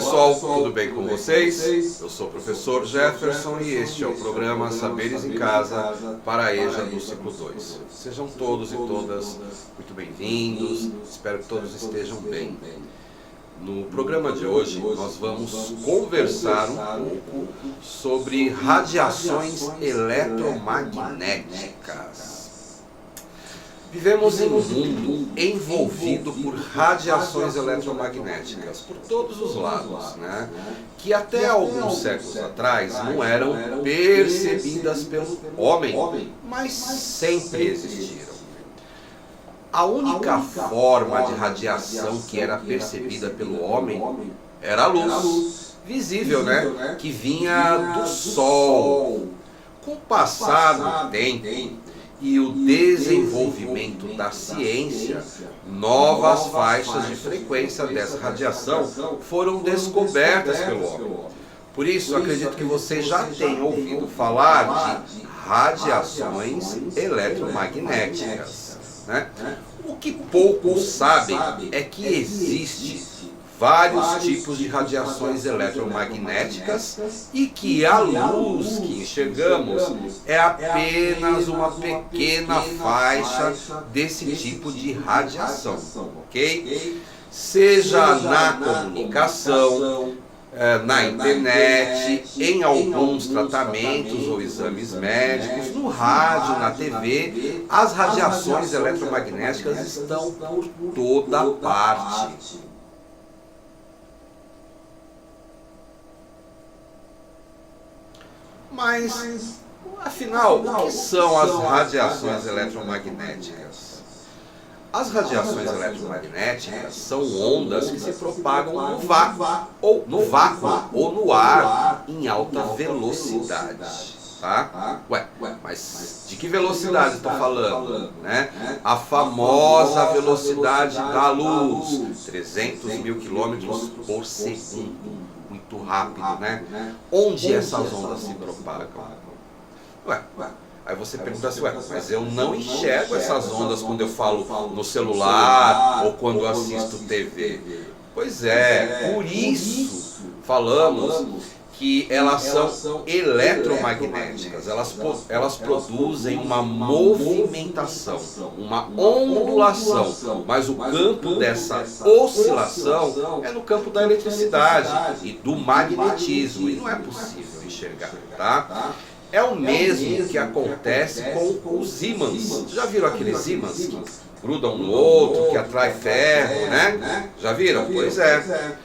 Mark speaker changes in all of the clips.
Speaker 1: pessoal, tudo bem com vocês? Eu sou o professor Jefferson e este é o programa Saberes em Casa para a EJA do Ciclo 2. Sejam todos e todas muito bem-vindos, espero que todos estejam bem. No programa de hoje nós vamos conversar um pouco sobre radiações eletromagnéticas. Vivemos em um mundo envolvido por radiações eletromagnéticas, por todos os lados, né? Que até alguns séculos atrás não eram percebidas pelo homem, mas sempre existiram. A única forma de radiação que era percebida pelo homem era a luz, visível, né? Que vinha do Sol. Com o passar do tempo e o desenvolvimento da ciência, novas faixas de frequência dessa radiação foram descobertas pelo homem. Por isso, acredito que você já tenha ouvido falar de radiações eletromagnéticas, né? O que poucos sabem é que existe vários tipos de radiações eletromagnéticas e que a luz que enxergamos é apenas uma pequena faixa desse tipo de radiação, ok? Seja na comunicação, na internet, em alguns tratamentos ou exames médicos, no rádio, na TV, as radiações eletromagnéticas estão por toda parte. Mas, afinal, o que são as radiações eletromagnéticas? As radiações eletromagnéticas são ondas que se propagam no vácuo ou no ar em alta velocidade, tá? Ué, mas de que velocidade estou falando, né? A famosa velocidade da luz, 300 mil quilômetros por segundo. Muito rápido, né? Onde essas ondas se propagam? Aí você pergunta assim, mas eu não enxergo essas ondas quando eu falo no celular ou quando assisto TV. Pois é, por isso falamos que elas são eletromagnéticas, elas produzem uma movimentação, uma ondulação, mas o campo dessa oscilação é no campo da eletricidade e do magnetismo, e não é possível enxergar, tá? É o mesmo que acontece com os ímãs. Já viram aqueles ímãs que grudam um no outro, que atrai ferro, né? Já viram? Pois é.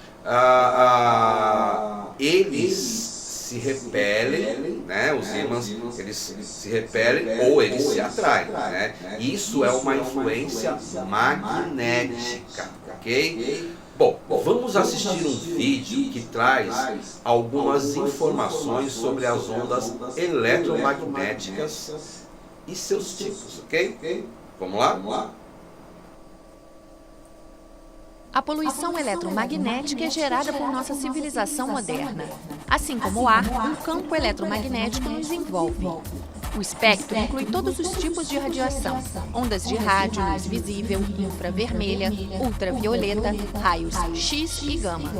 Speaker 1: Eles se repelem, né? Os ímãs, eles se repelem ou eles se atraem, né? Isso é uma influência magnética, ok? Bom, vamos assistir um vídeo que traz algumas informações sobre as ondas eletromagnéticas e seus tipos, ok? Vamos lá?
Speaker 2: A poluição eletromagnética é gerada por nossa civilização moderna. Assim como o ar, um campo eletromagnético nos envolve. O espectro inclui todos os tipos de radiação: ondas de rádio, luz visível, infravermelha, ultravioleta, raios X e gama.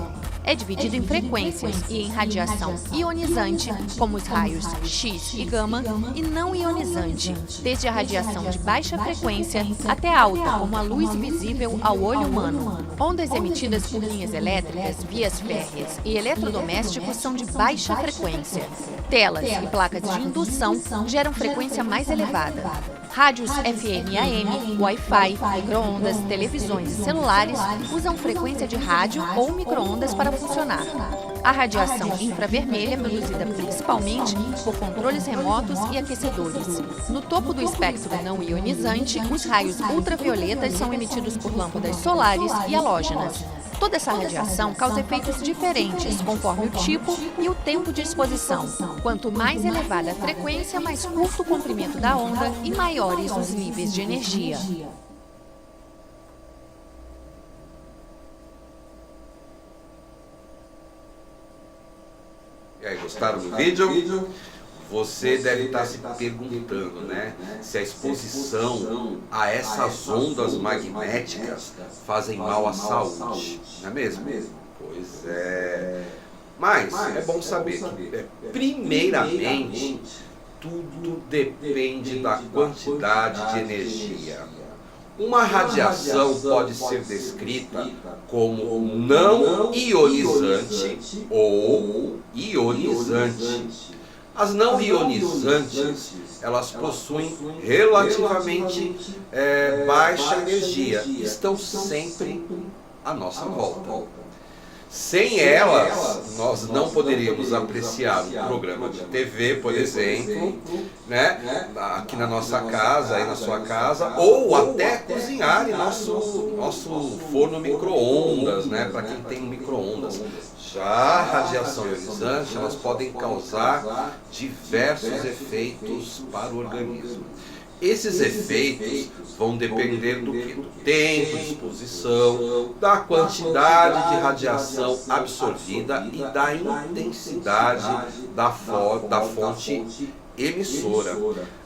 Speaker 2: É dividido em frequências e em radiação ionizante, como os raios X e gama, e não ionizante, desde a radiação de baixa frequência até alta, como a luz visível ao olho humano. Ondas emitidas por linhas elétricas, vias férreas e eletrodomésticos são de baixa frequência. Telas e placas de indução geram frequência mais elevada. Rádios FM e AM, Wi-Fi, micro-ondas, televisões e celulares usam frequência de rádio ou micro-ondas para funcionar. A radiação infravermelha é produzida principalmente por controles remotos e aquecedores. No topo do espectro não ionizante, os raios ultravioletas são emitidos por lâmpadas solares e halógenas. Toda essa radiação causa efeitos diferentes conforme o tipo e o tempo de exposição. Quanto mais elevada a frequência, mais curto o comprimento da onda e maiores os níveis de energia.
Speaker 1: E aí, gostaram do vídeo? Você deve estar se perguntando, né, se a exposição a essas ondas magnéticas fazem mal à saúde, não é mesmo? Pois é. Mas é bom saber que, primeiramente, tudo depende da quantidade de energia. Uma radiação pode ser descrita como não ionizante ou ionizante. As não ionizantes, elas possuem relativamente baixa energia, estão sempre à nossa volta. Sem elas, nós não poderíamos apreciar um programa de TV, por exemplo, né, aqui na nossa casa, aí na sua casa, ou até cozinhar em nosso forno micro-ondas, né, para quem tem micro-ondas. Já a radiação ionizante, elas podem causar diversos efeitos para o organismo. Esses efeitos vão depender do quê? Do tempo de exposição, da quantidade de radiação absorvida e da intensidade da fonte emissora.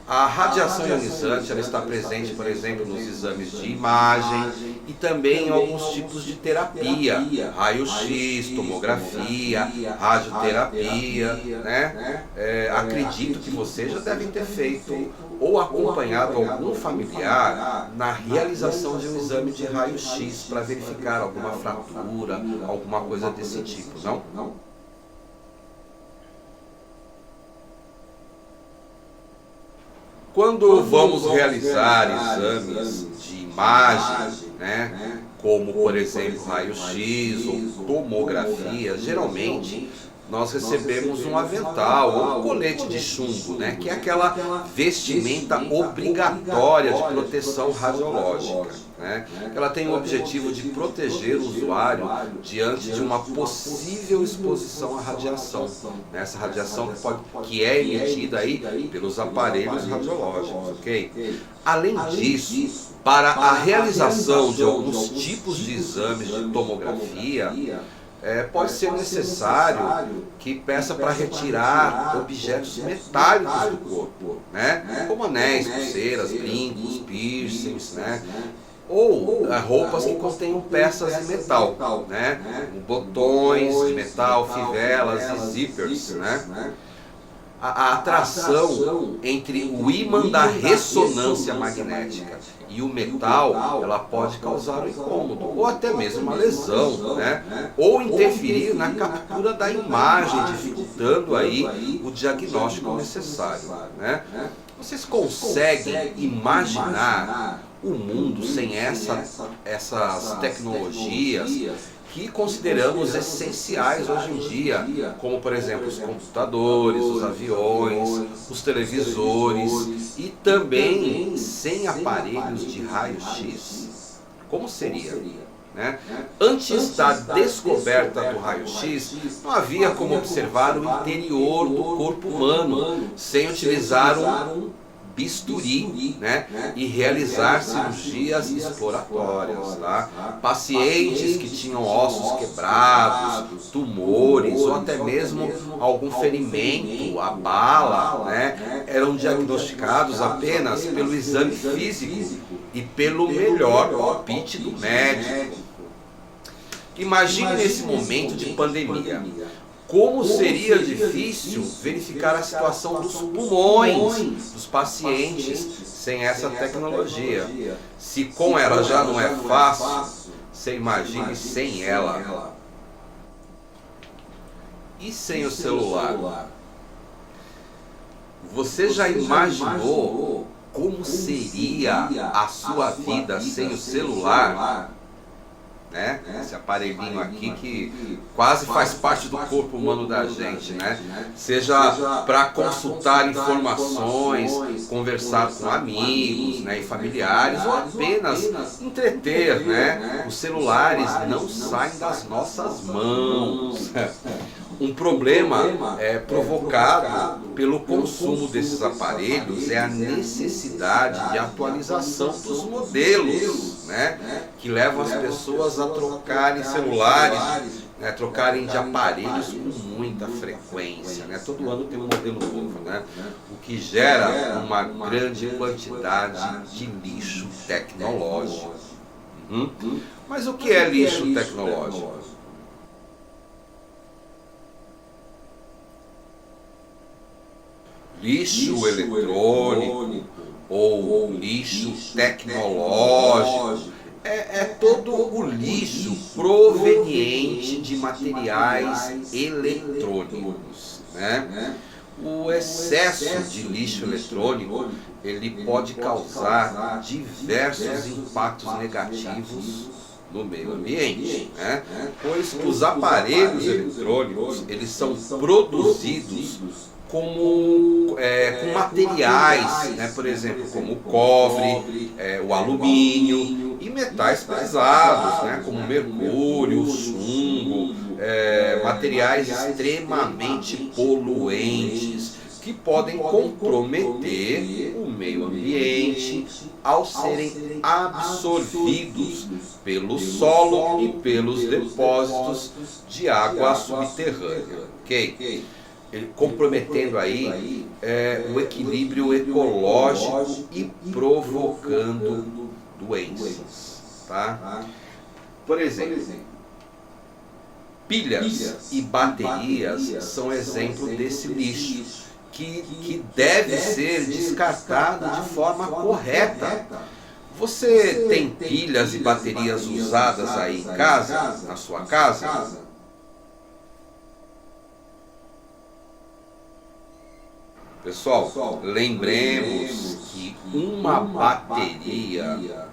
Speaker 1: A radiação ionizante ela está presente, por exemplo, nos exames de imagem e também em alguns tipos de terapia, raio-x, tomografia, radioterapia, né? Acredito que vocês já devem ter feito ou acompanhado algum familiar na realização de um exame de raio-x para verificar alguma fratura, alguma coisa desse tipo, não? Quando vamos realizar exames de imagem, né, como por exemplo raio-x ou tomografia, geralmente nós recebemos um avental ou um colete de chumbo, né, que é aquela vestimenta obrigatória de proteção radiológica, né? Ela tem o objetivo de proteger o usuário diante de uma possível exposição à radiação, né? Essa radiação que é emitida aí pelos aparelhos radiológicos, ok? Além disso, para a realização de alguns tipos de exames de tomografia, pode ser necessário que peça para retirar objetos metálicos do corpo, né? Como anéis, pulseiras, brincos, piercings, né? Ou roupas que contenham peças de metal, né? Botões de metal, fivelas e zippers, né? A atração entre o ímã da ressonância magnética e o metal, ela pode causar um incômodo, ou até mesmo uma lesão, né? Ou interferir na captura da imagem, dificultando aí o diagnóstico necessário, né? Vocês conseguem imaginar o mundo sem essas tecnologias que consideramos essenciais hoje em dia, como por exemplo os computadores, os aviões, os televisores e também sem aparelhos de raio-x? Como seria? Né? Antes da descoberta do raio-x, não havia como observar o interior do corpo humano sem utilizar um bisturi, né? E realizar cirurgias exploratórias, tá? Pacientes que tinham ossos quebrados, tumores ou até mesmo algum ferimento, a bala, né? Eram diagnosticados apenas pelo exame físico e pelo melhor palpite do médico. Imagine nesse momento de pandemia. Como seria difícil verificar a situação dos pulmões dos pacientes sem essa tecnologia. Se com ela já não é fácil, você imagine sem ela. E sem o celular? Você já imaginou como seria a sua vida sem o celular? Né? Esse aparelhinho aqui que quase faz parte do corpo humano da gente, né? Seja para consultar informações, conversar com amigos, né, e familiares, ou apenas entreter, né? Os celulares não saem das nossas mãos. Um problema provocado pelo consumo desses aparelhos é a necessidade de atualização dos modelos, né, que levam as pessoas a trocarem celulares, né, trocarem de aparelhos com muita frequência, né? Todo ano tem um modelo novo, né? O que gera uma grande quantidade de lixo tecnológico. Mas o que é lixo tecnológico? lixo eletrônico ou lixo tecnológico é todo o lixo proveniente de materiais eletrônicos, né? O excesso de lixo eletrônico ele pode causar diversos impactos negativos no meio ambiente, né? Pois os aparelhos eletrônicos eles são produzidos com materiais, né? Por exemplo, como o cobre, o alumínio e metais pesados, né? Como o mercúrio, o chumbo, materiais extremamente poluentes que podem comprometer o meio ambiente ao serem absorvidos pelo solo e pelos depósitos de água subterrânea, ok? Comprometendo aí o equilíbrio ecológico e provocando doenças, tá? Por exemplo, pilhas e baterias são exemplo desse lixo que deve ser descartado de forma correta. Você tem pilhas e baterias usadas aí em casa, na sua casa? Pessoal, lembremos que uma bateria,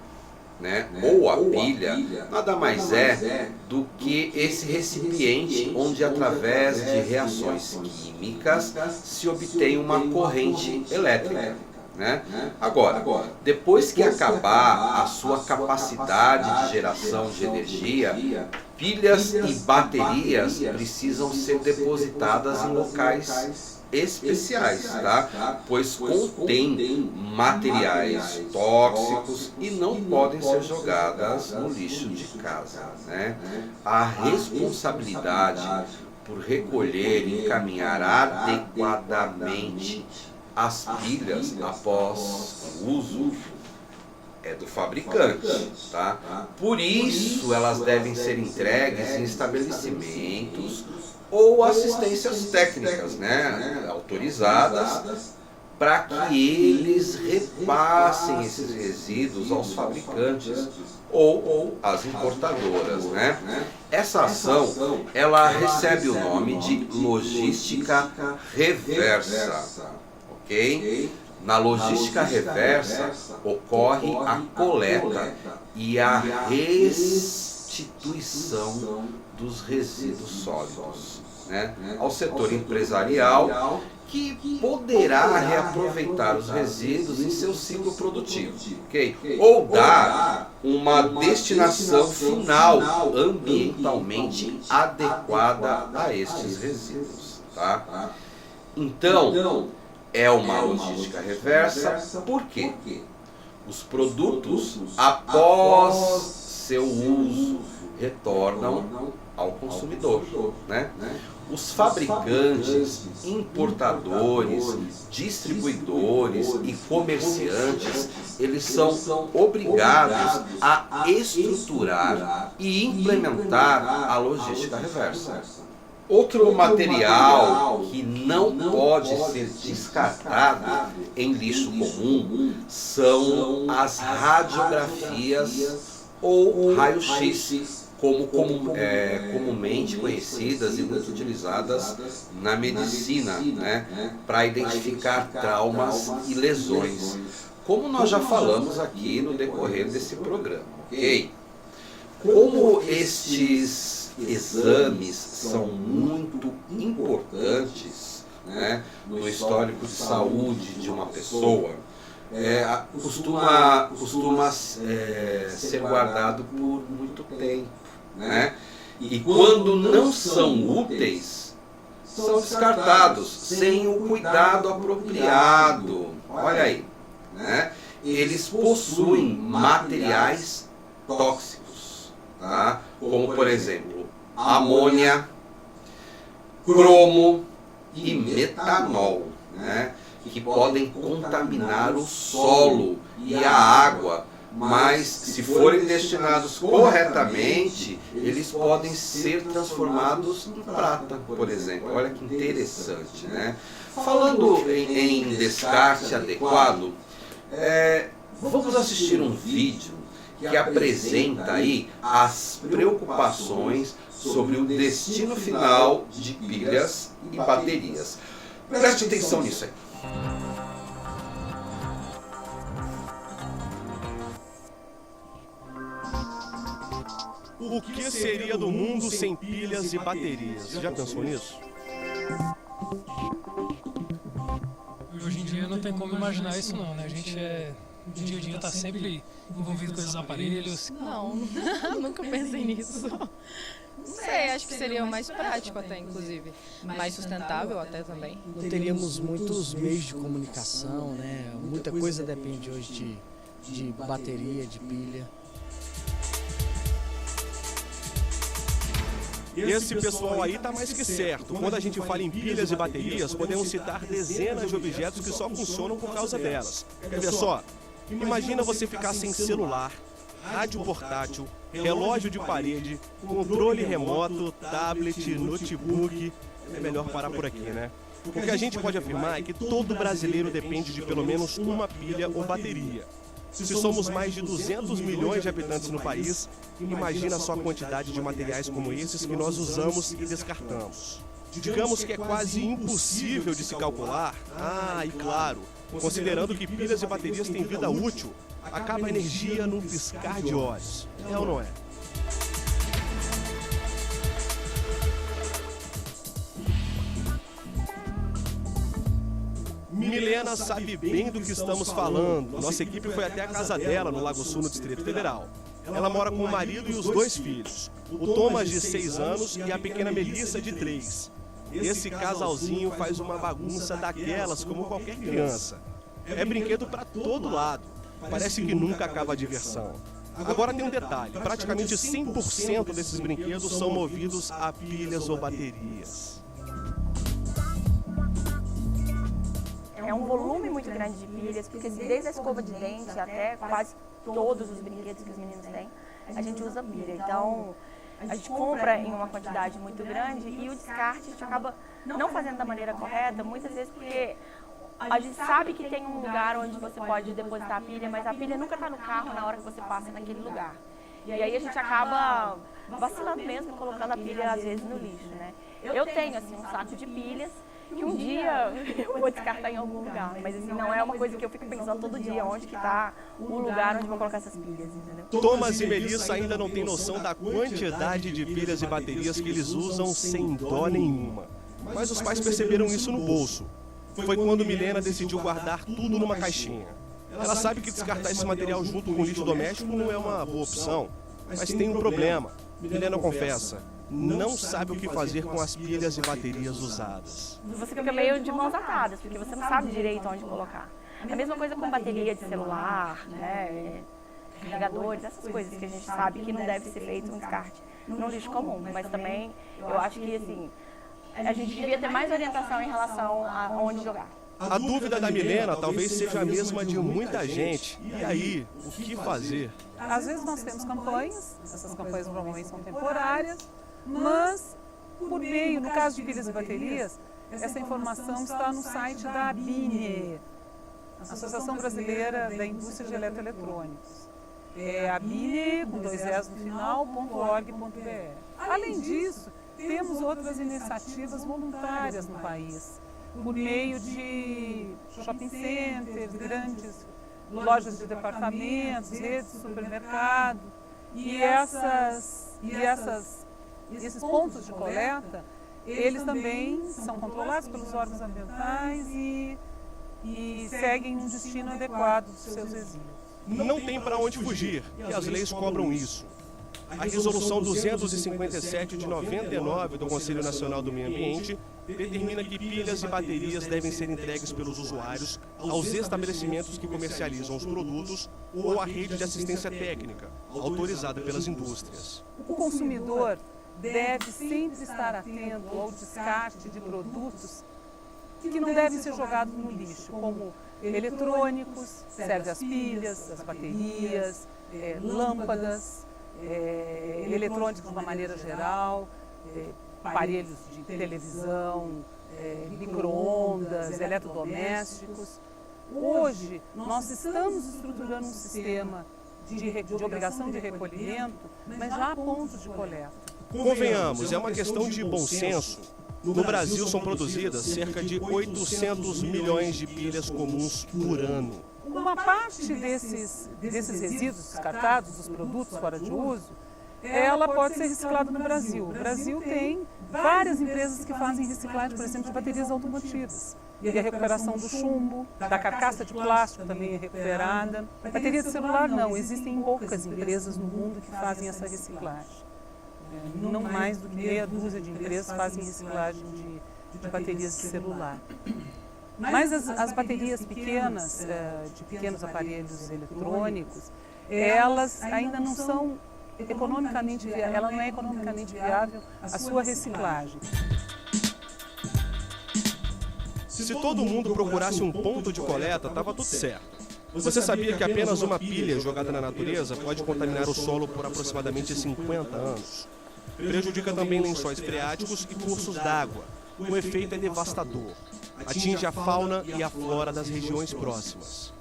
Speaker 1: né, ou a pilha, nada mais é do que esse recipiente onde através de reações químicas se obtém uma corrente elétrica, né? Agora, depois que acabar a sua capacidade de geração de energia, pilhas e baterias precisam ser depositadas em locais especiais, tá? Pois contém materiais tóxicos e não podem ser jogadas no lixo de casa, né? A responsabilidade por recolher e encaminhar adequadamente as pilhas após o uso é do fabricante, tá? Por isso elas devem ser entregues em estabelecimentos ou assistências técnicas, né, autorizadas, para que eles repassem esses resíduos aos fabricantes ou às importadoras, né? Essa ação, ela recebe o nome de logística reversa, ok? Na logística reversa ocorre a coleta e a restituição dos resíduos sólidos, né, ao setor empresarial, que poderá reaproveitar os resíduos em seu ciclo produtivo, ok? Ou dar uma destinação final ambientalmente adequada a estes resíduos, tá? Então, é uma logística reversa, por quê? Os produtos, após seu uso, retornam ao consumidor, né? Os fabricantes, importadores, distribuidores e comerciantes, eles são obrigados a estruturar e implementar a logística reversa. Outro material que não pode ser descartado em lixo comum são as radiografias ou raio-x, comumente conhecidas e muito utilizadas na medicina, né, para identificar traumas e lesões, como nós já falamos aqui no decorrer desse programa, ok? Como estes exames são muito importantes, né, no histórico de saúde de uma pessoa, costuma ser guardado por muito tempo, né? E quando não são úteis, são descartados sem o cuidado apropriado. Olha aí, né? Eles possuem materiais tóxicos, tá? Como por exemplo, amônia, cromo e metanol, né? Que podem contaminar o solo e a água, mas se forem destinados corretamente, eles podem ser transformados em prata, por exemplo. Olha que interessante, né? Falando em descarte adequado, vamos assistir um vídeo que apresenta aí as preocupações sobre o destino final de pilhas e baterias. Preste atenção nisso aí.
Speaker 3: O que seria do mundo sem pilhas e baterias? Já pensou nisso?
Speaker 4: Hoje em dia não tem como imaginar isso não, né? A gente no dia a dia está sempre envolvido com esses aparelhos.
Speaker 5: Não, nunca pensei nisso. Não sei, acho que seria mais prático até, inclusive. Mais sustentável até também.
Speaker 6: Não teríamos muitos meios de comunicação, né? Muita coisa depende hoje de bateria, de pilha.
Speaker 3: Esse pessoal aí tá mais que certo. Quando a gente fala em pilhas e baterias, podemos citar dezenas de objetos que só funcionam por causa delas. Quer ver só? Imagina você ficar sem celular, rádio portátil, relógio de parede, controle remoto, tablet, notebook. É melhor parar por aqui, né? O que a gente pode afirmar é que todo brasileiro depende de pelo menos uma pilha ou bateria. Se somos mais de 200 milhões de habitantes no país, imagina só a quantidade de materiais como esses que nós usamos e descartamos. Digamos que é quase impossível de se calcular. E claro, considerando que pilhas e baterias têm vida útil, acaba a energia num piscar de olhos. É ou não é? Milena sabe bem do que estamos falando. Nossa equipe foi até a casa dela, no Lago Sul, no Distrito Federal. Ela mora com o marido e os 2 filhos, o Thomas, de 6 anos, e a pequena Melissa, de 3. Esse casalzinho faz uma bagunça daquelas, como qualquer criança. É brinquedo para todo lado. Parece que nunca acaba a diversão. Agora tem um detalhe, praticamente 100% desses brinquedos são movidos a pilhas ou baterias.
Speaker 7: É um volume muito grande de pilhas, porque desde a escova de dente até quase todos os brinquedos que os meninos têm, a gente usa pilha. Então, a gente compra em uma quantidade muito grande e o descarte a gente acaba não fazendo da maneira correta, muitas vezes porque a gente sabe que tem um lugar onde você pode depositar a pilha, mas a pilha nunca está no carro na hora que você passa naquele lugar. E aí a gente acaba vacilando mesmo, colocando a pilha às vezes no lixo, né? Eu tenho assim um saco de pilhas que um dia eu vou descartar em algum lugar, mas assim, não é uma coisa que eu fico pensando todo dia, onde que está o lugar onde eu vou colocar essas pilhas, entendeu?
Speaker 3: Thomas e Melissa ainda não têm noção da quantidade de pilhas e baterias que eles usam sem dó nenhuma. Mas os pais perceberam isso no bolso. Foi quando Milena decidiu guardar tudo numa caixinha. Ela sabe que descartar esse material junto com o lixo doméstico não é uma boa opção, mas tem um problema. Milena confessa, não sabe o que fazer com as pilhas e baterias usadas.
Speaker 7: Você fica meio de mãos atadas, porque você não sabe direito onde colocar. É a mesma coisa com bateria de celular, né, carregadores, essas coisas que a gente sabe que não deve ser feito um descarte no lixo comum. Mas também eu acho que assim, a gente devia ter mais orientação em relação a onde jogar.
Speaker 3: A dúvida da Milena talvez seja a mesma de muita gente. E aí, o que fazer?
Speaker 8: Às vezes nós temos campanhas, essas campanhas provavelmente são temporárias, mas por meio, no caso de pilhas e baterias, essa informação está no site da ABINE, Associação Brasileira da Indústria de Eletroeletrônicos. É ABINE, com 2 S no final, .org.br. Além disso, temos outras iniciativas voluntárias no país, por meio de shopping centers, grandes lojas de departamentos, redes de supermercado. E esses pontos de coleta, eles também são controlados pelos órgãos ambientais e seguem um destino adequado dos seus resíduos.
Speaker 3: Não tem para onde fugir, e as leis cobram isso. A Resolução 257 de 99 do Conselho Nacional do Meio Ambiente determina que pilhas e baterias devem ser entregues pelos usuários aos estabelecimentos que comercializam os produtos ou à rede de assistência técnica, autorizada pelas indústrias.
Speaker 8: O consumidor deve sempre estar atento ao descarte de produtos que não devem ser jogados no lixo, como eletrônicos, serve as pilhas, as baterias, lâmpadas, eletrônicos de uma maneira geral, aparelhos de televisão, micro-ondas, eletrodomésticos. Hoje, nós estamos estruturando um sistema de obrigação de recolhimento, mas já há pontos de coleta.
Speaker 3: Convenhamos, é uma questão de bom senso. No Brasil são produzidas cerca de 800 milhões de pilhas comuns por ano.
Speaker 8: Uma parte desses resíduos descartados, dos produtos fora de uso, ela pode ser reciclada no Brasil. O Brasil tem várias empresas que fazem reciclagem, por exemplo, de baterias automotivas. E a recuperação do chumbo, da carcaça de plástico também é recuperada. Bateria de celular não, existem poucas empresas no mundo que fazem essa reciclagem. Não mais do que meia dúzia de empresas fazem reciclagem de baterias de celular. Mas as baterias pequenas, de pequenos aparelhos eletrônicos, elas ainda não são economicamente viável, ela não é economicamente viável a sua reciclagem.
Speaker 3: Se todo mundo procurasse um ponto de coleta, estava tudo certo. Você sabia que apenas uma pilha jogada na natureza pode contaminar o solo por aproximadamente 50 anos? Prejudica também lençóis freáticos e cursos d'água. O efeito é devastador. Atinge a fauna e a flora das regiões próximas.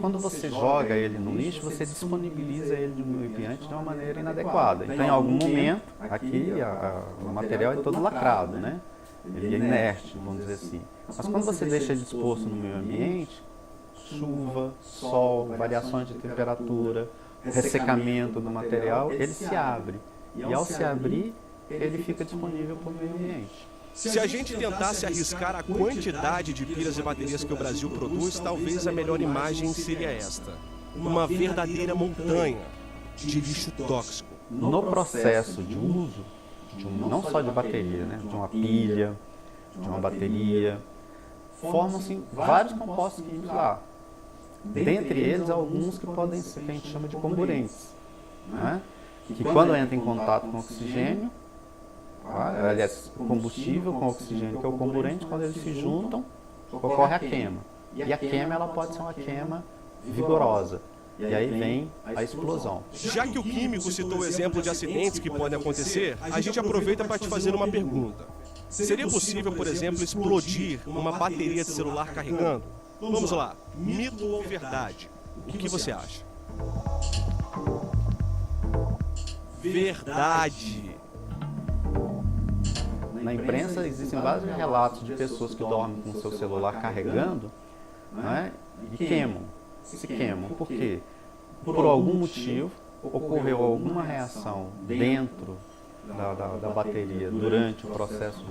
Speaker 9: Quando você joga ele no lixo, você disponibiliza ele no meio ambiente de uma maneira inadequada. Então, em algum momento, aqui o material é todo lacrado, né? Ele é inerte, vamos dizer assim. Mas quando você deixa ele exposto no meio ambiente, chuva, sol, variações de temperatura, ressecamento do material, ele se abre. E ao se abrir, ele fica disponível para o meio ambiente.
Speaker 3: Se a gente tentasse arriscar a quantidade de pilhas e baterias que o Brasil produz, talvez a melhor imagem seria esta: uma verdadeira montanha de lixo tóxico.
Speaker 9: No processo de uso, não só de bateria, né, de uma pilha, de uma bateria, formam-se vários compostos químicos lá. Dentre eles, alguns que podem ser, que a gente chama de comburentes, né, que quando entra em contato com oxigênio, aliás, o combustível com o oxigênio, que é o comburente, quando eles se juntam, ocorre a queima. E a queima ela pode ser uma queima vigorosa. E aí vem a explosão.
Speaker 3: Já que o químico citou o exemplo de acidentes que podem acontecer, a gente aproveita para te fazer uma pergunta. Seria possível, por exemplo, explodir uma bateria de celular carregando? Vamos lá, mito ou verdade? O que você acha? Verdade!
Speaker 9: Na imprensa existem vários relatos de pessoas que dormem com o seu celular carregando, né, e se queimam. Por quê? Por algum motivo, ocorreu alguma reação dentro da bateria durante o processo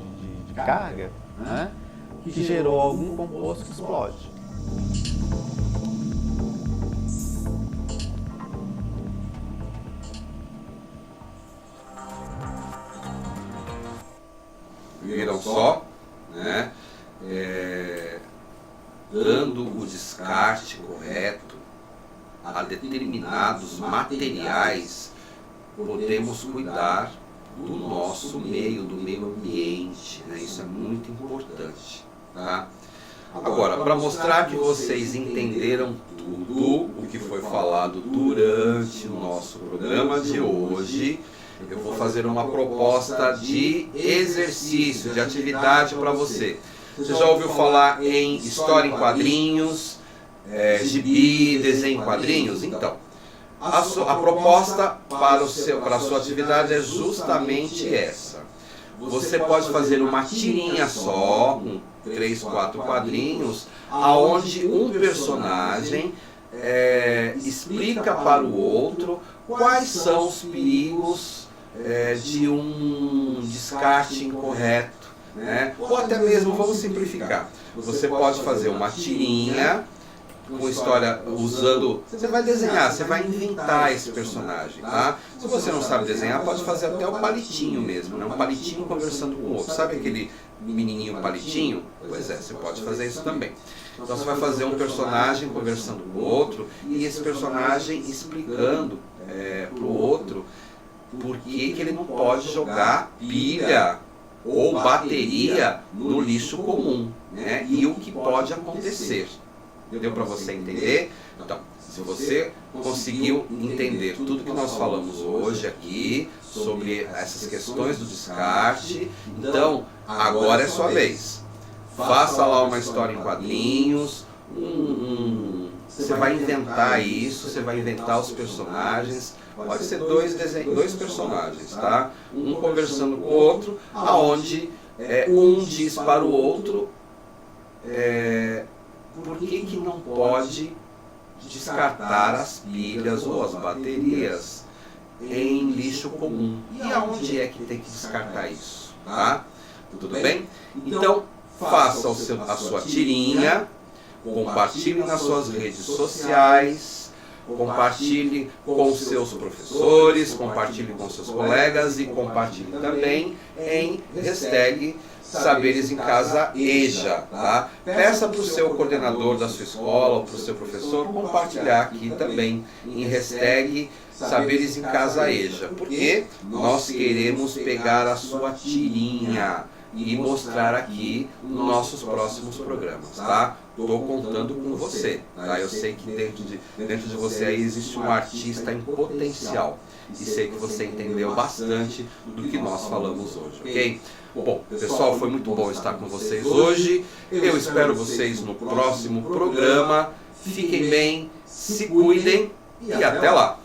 Speaker 9: de carga, né, que gerou algum composto que explode.
Speaker 1: Viram só, né? Dando o descarte correto a determinados materiais, podemos cuidar do nosso meio, do meio ambiente, né? Isso é muito importante, tá? Agora, para mostrar que vocês entenderam tudo o que foi falado durante o nosso programa de hoje, eu vou fazer uma proposta de exercício, de atividade para você. Você já ouviu falar em história em quadrinhos, gibi, desenho em quadrinhos? Então, a proposta para a sua atividade é justamente essa. Você pode fazer uma tirinha só, com 3, 4 quadrinhos, aonde um personagem explica para o outro quais são os perigos de um descarte incorreto, né? Ou até mesmo, vamos simplificar, você pode fazer uma tirinha com história usando, você vai desenhar, você vai inventar esse personagem, tá? Se você não sabe desenhar, pode fazer até o palitinho mesmo, né? Um palitinho conversando com o outro, sabe aquele menininho palitinho? Pois é, você pode fazer isso também. Então você vai fazer um personagem conversando com o outro e esse personagem explicando para o outro por que ele não pode jogar pilha ou bateria no lixo comum, né? E o que pode acontecer. Deu para você entender? Então, se você conseguiu entender tudo que nós falamos hoje aqui sobre essas questões do descarte, então agora é sua vez. Faça lá uma história em quadrinhos, você vai inventar isso, você vai inventar os personagens. Pode ser dois personagens, tá? Um conversando com o outro, aonde um diz para o outro por que não pode descartar as pilhas ou as baterias em lixo comum. E aonde é que tem que descartar isso, tá? Tudo bem? Então, faça a sua tirinha, compartilhe nas suas redes sociais, compartilhe com os seus professores, compartilhe com seus colegas e compartilhe também em hashtag Saberes em Casa EJA, tá? Peça para o seu coordenador da sua escola ou para o seu professor compartilhar aqui também em hashtag Saberes em Casa EJA, porque nós queremos pegar a sua tirinha e mostrar aqui nos nossos próximos programas, tá? Estou contando com você, tá? Eu sei que dentro de você aí existe um artista em potencial e sei que você entendeu bastante do que nós falamos hoje, ok? Bom, pessoal, foi muito bom estar com vocês hoje. Eu espero vocês no próximo programa. Fiquem bem, se cuidem e até lá!